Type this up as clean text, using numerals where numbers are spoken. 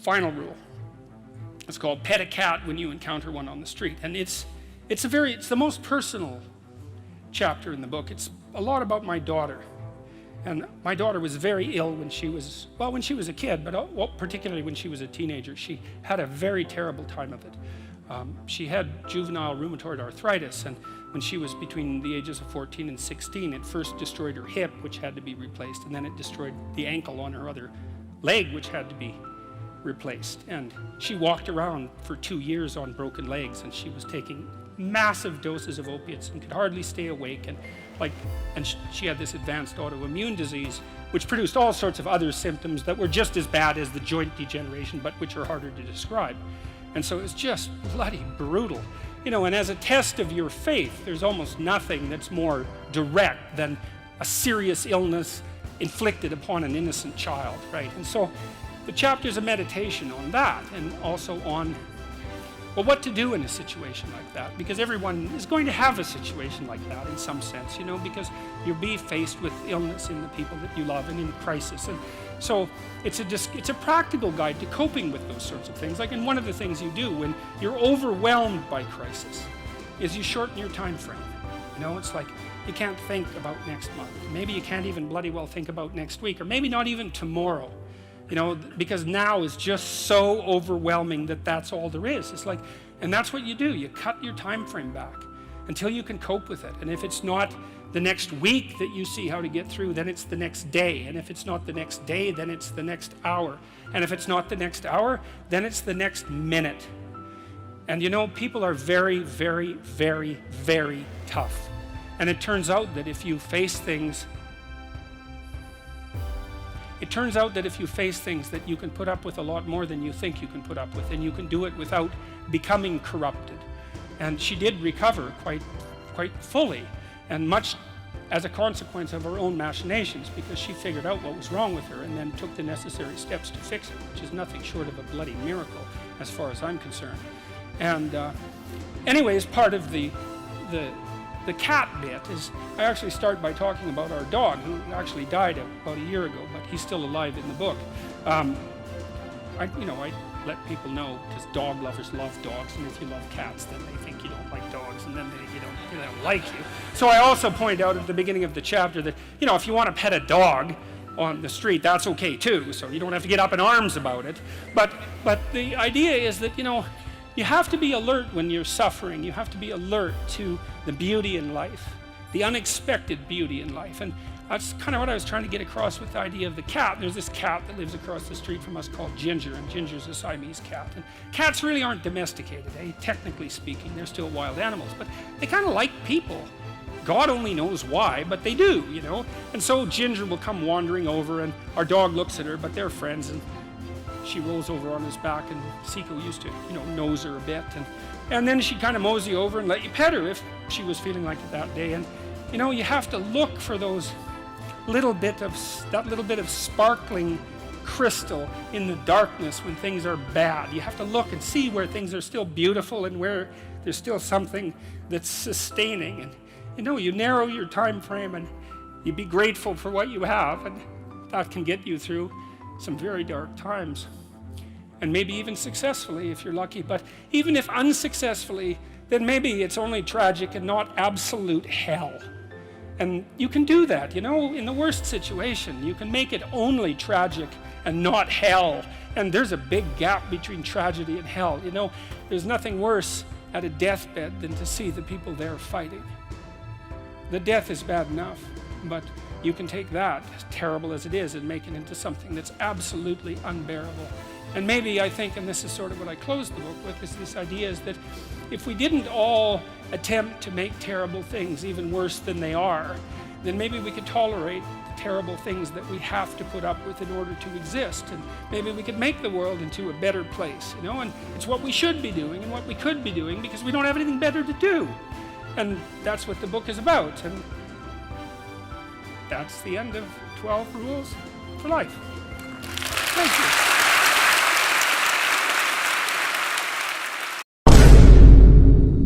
final rule. It's called pet a cat when you encounter one on the street. And it's the most personal chapter in the book. It's a lot about my daughter. And my daughter was very ill when she was a kid, but particularly when she was a teenager. She had a very terrible time of it. She had juvenile rheumatoid arthritis, and when she was between the ages of 14 and 16, it first destroyed her hip, which had to be replaced, and then it destroyed the ankle on her other leg, which had to be replaced. And she walked around for 2 years on broken legs, and she was taking massive doses of opiates and could hardly stay awake, and she had this advanced autoimmune disease which produced all sorts of other symptoms that were just as bad as the joint degeneration, but which are harder to describe. And so it's just bloody brutal, and as a test of your faith, there's almost nothing that's more direct than a serious illness inflicted upon an innocent child, right? And so the chapter's a meditation on that, and also on, well, what to do in a situation like that, because everyone is going to have a situation like that in some sense, because you'll be faced with illness in the people that you love and in crisis. And so it's a practical guide to coping with those sorts of things. And one of the things you do when you're overwhelmed by crisis is you shorten your time frame. It's like you can't think about next month. Maybe you can't even bloody well think about next week, or maybe not even tomorrow. Because now is just so overwhelming that that's all there is. It's like, and that's what you do. You cut your time frame back until you can cope with it. And if it's not the next week that you see how to get through, then it's the next day. And if it's not the next day, then it's the next hour. And if it's not the next hour, then it's the next minute. And people are very, very, very, very tough. And it turns out that if you face things that you can put up with a lot more than you think you can put up with, and you can do it without becoming corrupted. And she did recover quite fully, and much as a consequence of her own machinations, because she figured out what was wrong with her and then took the necessary steps to fix it, which is nothing short of a bloody miracle as far as I'm concerned. And anyways, part of the cat bit is I actually start by talking about our dog, who actually died about a year ago, but he's still alive in the book. I let people know, because dog lovers love dogs, and if you love cats, then they think you don't like dogs, and then they don't like you. So I also point out at the beginning of the chapter that if you want to pet a dog on the street, that's okay too. So you don't have to get up in arms about it. But the idea is that you have to be alert when you're suffering. You have to be alert to the beauty in life, the unexpected beauty in life. And that's kind of what I was trying to get across with the idea of the cat. There's this cat that lives across the street from us called Ginger, and Ginger's a Siamese cat. And cats really aren't domesticated, technically speaking. They're still wild animals, but they kind of like people. God only knows why, but they do, And so Ginger will come wandering over, and our dog looks at her, but they're friends, and she rolls over on his back, and Seiko used to, nose her a bit, and then she'd kind of mosey over and let you pet her if she was feeling like it that day. And you have to look for that little bit of sparkling crystal in the darkness when things are bad. You have to look and see where things are still beautiful and where there's still something that's sustaining. And you narrow your time frame, and you be grateful for what you have, and that can get you through some very dark times, and maybe even successfully if you're lucky. But even if unsuccessfully, then maybe it's only tragic and not absolute hell. And you can do that, in the worst situation. You can make it only tragic and not hell. And there's a big gap between tragedy and hell. There's nothing worse at a deathbed than to see the people there fighting. The death is bad enough, but you can take that, as terrible as it is, and make it into something that's absolutely unbearable. And maybe I think, and this is sort of what I closed the book with, is this idea is that if we didn't all attempt to make terrible things even worse than they are, then maybe we could tolerate the terrible things that we have to put up with in order to exist. And maybe we could make the world into a better place, And it's what we should be doing and what we could be doing, because we don't have anything better to do. And that's what the book is about. And that's the end of 12 Rules for Life. Thank you.